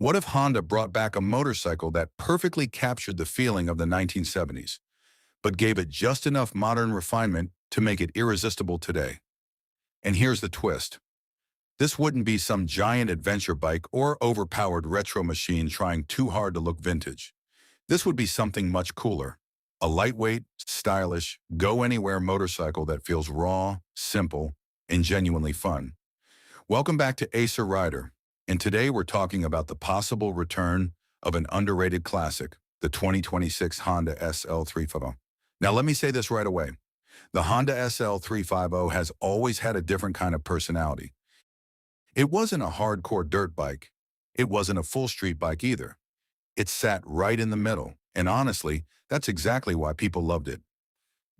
What if Honda brought back a motorcycle that perfectly captured the feeling of the 1970s, but gave it just enough modern refinement to make it irresistible today? And here's the twist. This wouldn't be some giant adventure bike or overpowered retro machine trying too hard to look vintage. This would be something much cooler. A lightweight, stylish, go-anywhere motorcycle that feels raw, simple, and genuinely fun. Welcome back to Acer Rider, and today we're talking about the possible return of an underrated classic, the 2026 Honda SL350. Now let me say this right away. The Honda SL350 has always had a different kind of personality. It wasn't a hardcore dirt bike. It wasn't a full street bike either. It sat right in the middle, and honestly, that's exactly why people loved it.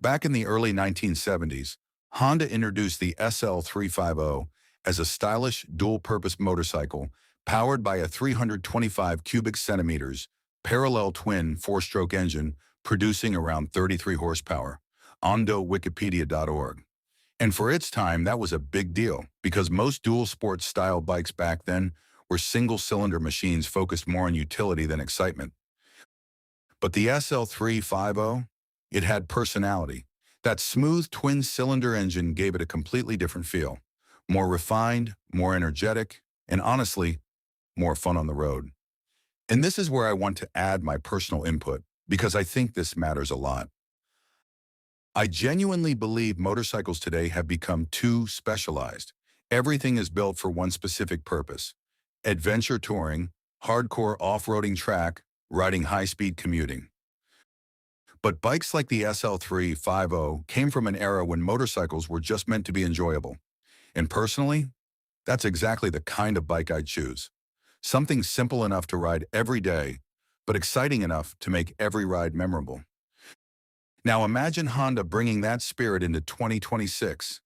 Back in the early 1970s, Honda introduced the SL350 as a stylish, dual-purpose motorcycle powered by a 325 cubic centimeters parallel twin four-stroke engine producing around 33 horsepower, Wikipedia.org. And for its time, that was a big deal because most dual-sport style bikes back then were single-cylinder machines focused more on utility than excitement. But the SL350, it had personality. That smooth twin-cylinder engine gave it a completely different feel. More refined, more energetic, and honestly, more fun on the road. And this is where I want to add my personal input because I think this matters a lot. I genuinely believe motorcycles today have become too specialized. Everything is built for one specific purpose: adventure touring, hardcore off-roading track, riding high-speed commuting. But bikes like the SL350 came from an era when motorcycles were just meant to be enjoyable. And personally, that's exactly the kind of bike I'd choose. Something simple enough to ride every day, but exciting enough to make every ride memorable. Now imagine Honda bringing that spirit into 2026.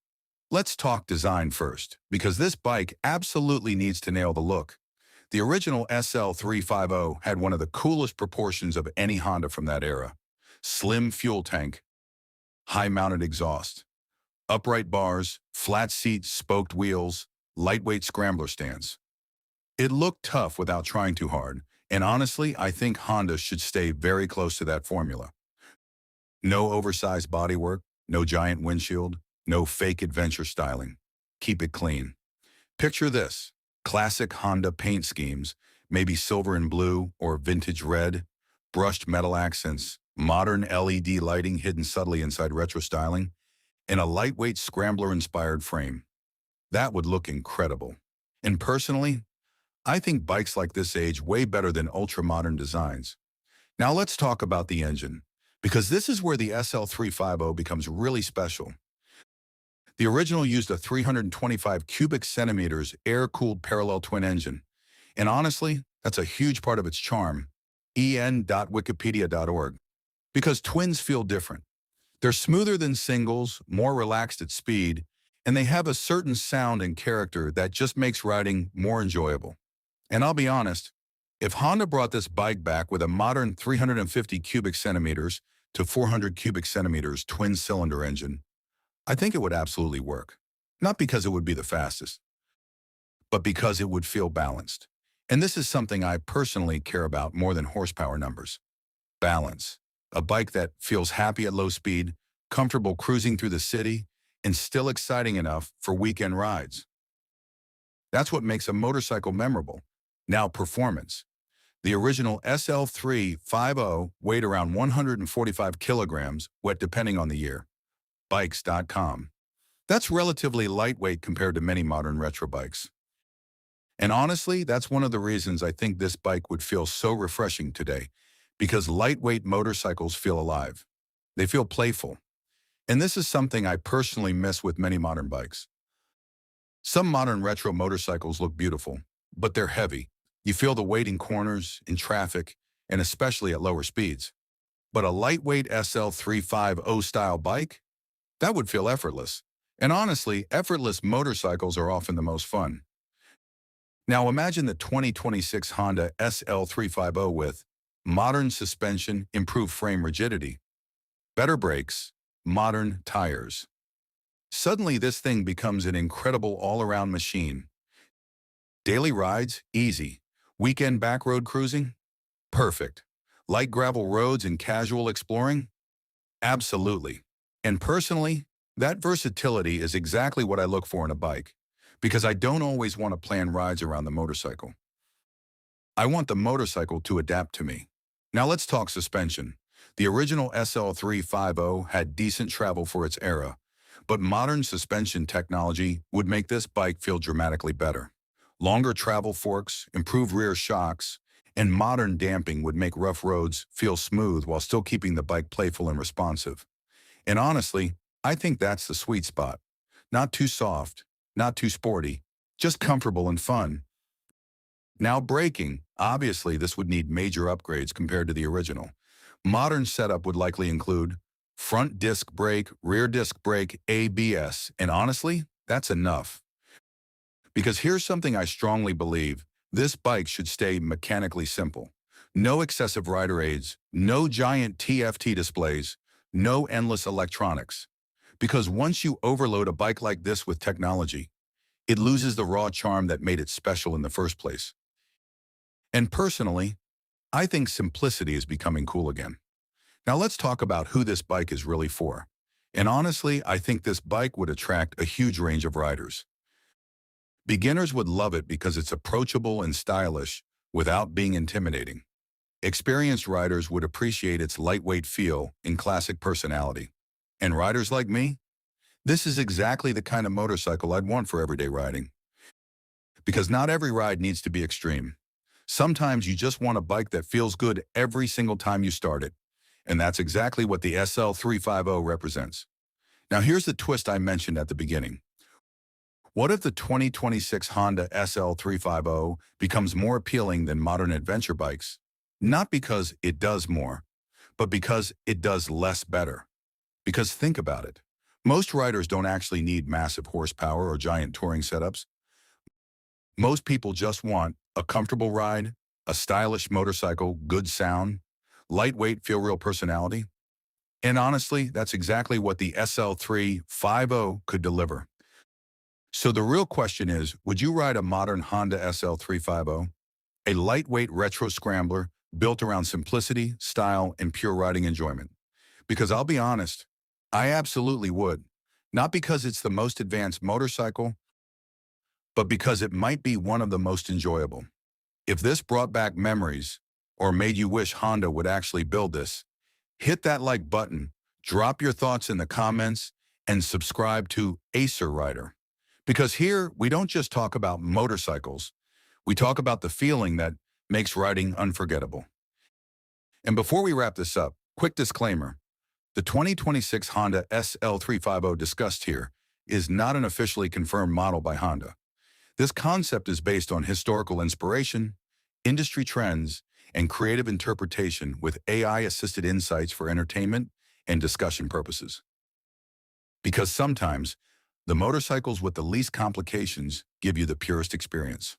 Let's talk design first, because this bike absolutely needs to nail the look. The original SL350 had one of the coolest proportions of any Honda from that era. Slim fuel tank, high-mounted exhaust, upright bars, flat seats, spoked wheels, lightweight scrambler stance. It looked tough without trying too hard, and honestly, I think Honda should stay very close to that formula. No oversized bodywork, no giant windshield, no fake adventure styling. Keep it clean. Picture this: classic Honda paint schemes, maybe silver and blue or vintage red, brushed metal accents, modern LED lighting hidden subtly inside retro styling, and a lightweight Scrambler-inspired frame. That would look incredible. And personally, I think bikes like this age way better than ultra-modern designs. Now let's talk about the engine, because this is where the SL350 becomes really special. The original used a 325 cubic centimeters air-cooled parallel twin engine. And honestly, that's a huge part of its charm, en.wikipedia.org, because twins feel different. They're smoother than singles, more relaxed at speed, and they have a certain sound and character that just makes riding more enjoyable. And I'll be honest, if Honda brought this bike back with a modern 350 cubic centimeters to 400 cubic centimeters twin-cylinder engine, I think it would absolutely work. Not because it would be the fastest, but because it would feel balanced. And this is something I personally care about more than horsepower numbers. Balance. A bike that feels happy at low speed, comfortable cruising through the city, and still exciting enough for weekend rides. That's what makes a motorcycle memorable. Now, performance. The original SL350 weighed around 145 kilograms, wet depending on the year. Bikes.com. That's relatively lightweight compared to many modern retro bikes. And honestly, that's one of the reasons I think this bike would feel so refreshing today, because lightweight motorcycles feel alive. They feel playful. And this is something I personally miss with many modern bikes. Some modern retro motorcycles look beautiful, but they're heavy. You feel the weight in corners, in traffic, and especially at lower speeds. But a lightweight SL350 style bike? That would feel effortless. And honestly, effortless motorcycles are often the most fun. Now imagine the 2026 Honda SL350 with modern suspension, improved frame rigidity, better brakes, modern tires. Suddenly this thing becomes an incredible all-around machine. Daily rides, easy. Weekend backroad cruising? Perfect. Light gravel roads and casual exploring? Absolutely. And personally, that versatility is exactly what I look for in a bike, because I don't always want to plan rides around the motorcycle. I want the motorcycle to adapt to me. Now let's talk suspension. The original SL350 had decent travel for its era, but modern suspension technology would make this bike feel dramatically better. Longer travel forks, improved rear shocks, and modern damping would make rough roads feel smooth while still keeping the bike playful and responsive. And honestly, I think that's the sweet spot. Not too soft, not too sporty, just comfortable and fun. Now braking, obviously this would need major upgrades compared to the original. Modern setup would likely include front disc brake, rear disc brake, ABS, and honestly, that's enough. Because here's something I strongly believe, this bike should stay mechanically simple. No excessive rider aids, no giant TFT displays, no endless electronics. Because once you overload a bike like this with technology, it loses the raw charm that made it special in the first place. And personally, I think simplicity is becoming cool again. Now let's talk about who this bike is really for. And honestly, I think this bike would attract a huge range of riders. Beginners would love it because it's approachable and stylish without being intimidating. Experienced riders would appreciate its lightweight feel and classic personality. And riders like me? This is exactly the kind of motorcycle I'd want for everyday riding. Because not every ride needs to be extreme. Sometimes you just want a bike that feels good every single time you start it. And that's exactly what the SL350 represents. Now here's the twist I mentioned at the beginning. What if the 2026 Honda SL350 becomes more appealing than modern adventure bikes? Not because it does more, but because it does less better. Because think about it. Most riders don't actually need massive horsepower or giant touring setups. Most people just want a comfortable ride, a stylish motorcycle, good sound, lightweight, feel real personality. And honestly, that's exactly what the SL350 could deliver. So the real question is, would you ride a modern Honda SL350, a lightweight retro scrambler built around simplicity, style, and pure riding enjoyment? Because I'll be honest, I absolutely would. Not because it's the most advanced motorcycle, but because it might be one of the most enjoyable. If this brought back memories, or made you wish Honda would actually build this, hit that like button, drop your thoughts in the comments, and subscribe to Acer Rider. Because here, we don't just talk about motorcycles, we talk about the feeling that makes riding unforgettable. And before we wrap this up, quick disclaimer. The 2026 Honda SL350 discussed here is not an officially confirmed model by Honda. This concept is based on historical inspiration, industry trends, and creative interpretation with AI-assisted insights for entertainment and discussion purposes. Because sometimes, the motorcycles with the least complications give you the purest experience.